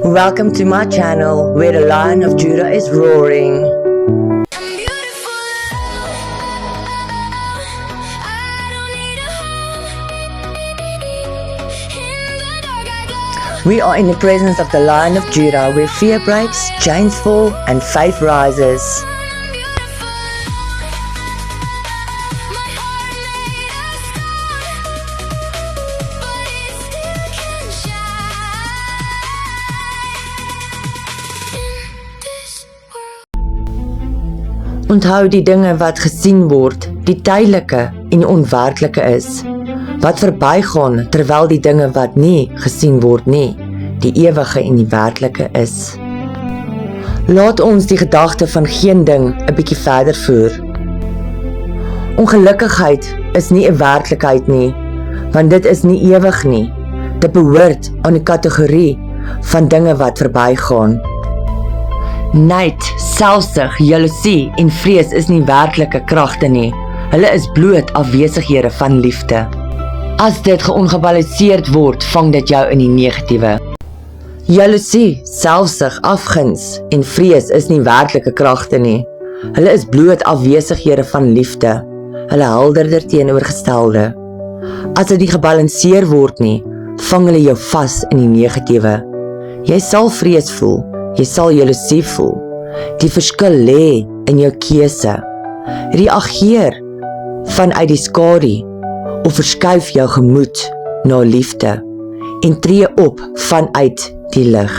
Welcome to my channel where the Lion of Judah is roaring. We are in the presence of the Lion of Judah where fear breaks, chains fall and faith rises. Onthou die dinge wat gesien word, die tydelike en die onwerklike is, wat verbygaan terwyl die dinge wat nie gesien word nie, die ewige en die werklike is. Laat ons die gedagte van geen ding 'n bietjie verder voer. Ongelukkigheid is nie 'n werklikheid nie, want dit is nie ewig nie. Dit behoort aan die kategorie van dinge wat verbygaan. Nait, selfsug, jaloesie en vrees is nie werklike kragte nie. Hulle is bloot afwesighede van liefde. As dit geongebalanseerd word, vang dit jou in die negatiewe. Jaloesie, selfsug, afguns en vrees is nie werklike kragte nie. Hulle is bloot afwesighede van liefde. Hulle helderder teenoorgestelde. As dit nie gebalanseer word nie, vang hulle jou vas in die negatiewe. Jy sal vrees voel. Jy sal jaloesie voel. Die verskil lê in jou keuse. Reageer vanuit die skadu of verskuif jou gemoed na liefde en tree op vanuit die lig.